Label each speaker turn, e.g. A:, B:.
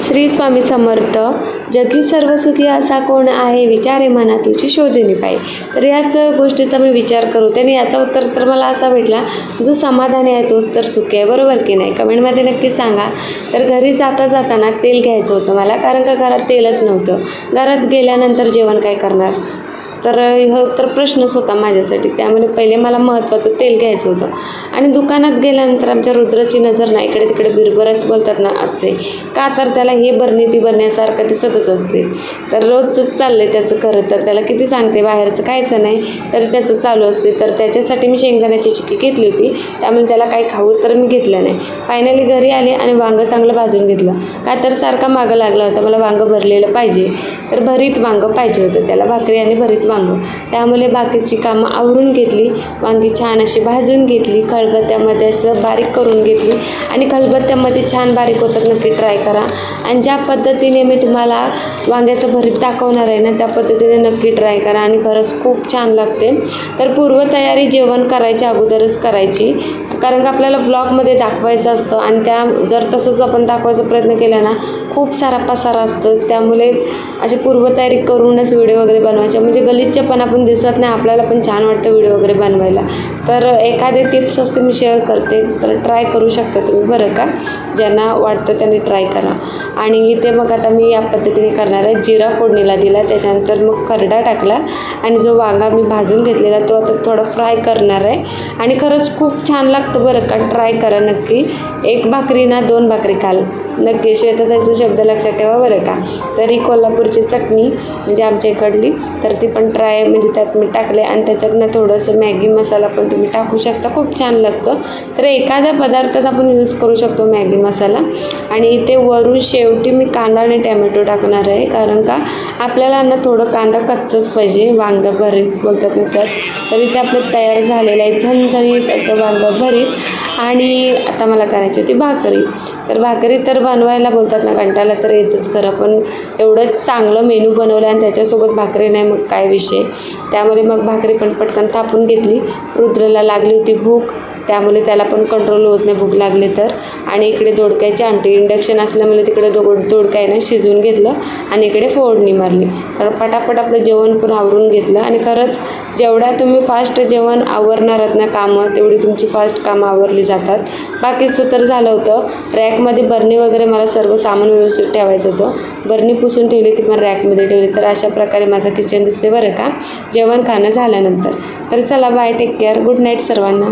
A: श्री स्वामी समर्थ. जगी सर्वसुखी असा कोण आहे, विचारे मना तुझी शोधेनी पाय. तर याच गोष्टीचा मी विचार करते आणि याचा उत्तर तर मला असा भेटला, जो समाधानी आहे तोच तर सुखी आहे. बरोबर की नाही? कमेंटमध्ये नक्की सांगा. तर घरी जाताना तेल घ्यायचं होतं मला, कारण का घरात तेलच नव्हतं. घरात गेल्यानंतर जेवण काय करणार, तर तर प्रश्नच होता माझ्यासाठी. त्यामुळे पहिले मला महत्त्वाचं तेल घ्यायचं होतं. आणि दुकानात गेल्यानंतर आमच्या रुद्राची नजर ना इकडे तिकडे बिरबरत बोलतात ना असते. का तर त्याला हे बरणी ती बरण्यासारखं दिसतच असते. तर रोजच चाललंय त्याचं. खरं तर त्याला किती सांगते बाहेरचं खायचं नाही, तर त्याचं चालू असते. तर त्याच्यासाठी मी शेंगदाण्याची चिक्की घेतली होती. त्यामुळे त्याला काही खाऊ तर मी घेतलं नाही. फायनली घरी आले आणि वांगं चांगलं भाजून घेतलं. का तर सारखा मागं लागला होता, मला वांगं भरलेलं पाहिजे. तर भरीत वांगं पाहिजे होतं त्याला, भाकरी आणि भरीत वांगं. त्यामुळे बाकीची कामं आवरून घेतली. वांगी छान अशी भाजून घेतली, खलबत्त्यामध्ये असं बारीक करून घेतली. आणि खलबत्त्यामध्ये छान बारीक होतात, नक्की ट्राय करा. आणि ज्या पद्धतीने मी तुम्हाला वांग्याचं भरीत दाखवणार आहे ना, त्या पद्धतीने नक्की ट्राय करा आणि खरंच खूप छान लागते. तर पूर्वतयारी जेवण करायच्या अगोदरच करायची, कारण का आपल्याला व्लॉगमध्ये दाखवायचं असतं. आणि त्या जर तसंच आपण दाखवायचा प्रयत्न केला ना, खूप सारा पसारा असतं. त्यामुळे अशी पूर्वतयारी करूनच व्हिडिओ वगैरे बनवायचे, म्हणजे गलिच्छपणा पण दिसत नाही, आपल्याला पण छान वाटतं व्हिडिओ वगैरे बनवायला. तर एखादी टिप्स असते मी शेअर करते, तर ट्राय करू शकता तुम्ही, बरं का. ज्यांना वाटतं त्यांनी ट्राय करा. आणि इथे मग आता मी या पद्धतीने करणार आहे. जिरा फोडणीला दिला, त्याच्यानंतर मग खरडा टाकला आणि जो वांगा मी भाजून घेतलेला तो आता थोडा फ्राय करणार आहे. आणि खरंच खूप छान लागतं, बरं का. ट्राय करा नक्की. एक भाकरी ना 2 भाकरी खाल नक्की. श्वेताताईचा शब्द लक्षात ठेवा, बरं का. तरी कोल्हापूरची चटणी म्हणजे आमच्या इकडली, तर ती पण ट्राय म्हणजे त्यात मी टाकले. आणि त्याच्यात ना थोडंसं मॅगी मसाला पण तुम्ही टाकू शकता, खूप छान लागतं. तर एखाद्या पदार्थात आपण यूज करू शकतो मॅगी मसाला. आणि इथे वरून शेवटी मी कांदा आणि टॅमॅटो टाकणार आहे, कारण का आपल्याला ना थोडं कांदा कच्चंच पाहिजे. वांगं भरीत बोलतात ना त्यात. तर इथे आपलं तयार झालेलं आहे झणझणीत असं वांगं भरीत. आणि आता मला करायची होती भाकरी. तर भाकरी तर बनवायला बोलतात ना कंटाळा तर येतच खरं, पण एवढंच चांगलं मेनू बनवलं आणि त्याच्यासोबत भाकरी नाही मग काय विषय. त्यामुळे मग भाकरी पण पटकन थापून घेतली. रुद्रला लागली होती भूक, त्यामुळे त्याला पण कंट्रोल होत नाही भूक लागली तर. आणि इकडे दोडक्याची आमटी, इंडक्शन असल्यामुळे तिकडे दोडक्यानं शिजवून घेतलं आणि इकडे फोडणी मारली. तर पटापट आपलं जेवण पण आवरून घेतलं. आणि खरंच जेवढ्या तुम्ही फास्ट जेवण आवरणार आहात ना कामं, तेवढी तुमची फास्ट कामं आवरली जातात. बाकीचं तर झालं होतं. रॅकमध्ये बरणी वगैरे मला सर्व सामान व्यवस्थित ठेवायचं होतं. बरणी पुसून ठेवली, ती पण रॅकमध्ये ठेवली. तर अशा प्रकारे माझं किचन दिसते, बरं का, जेवण खाणं झाल्यानंतर. तर चला bye, take care, good night सर्वांना.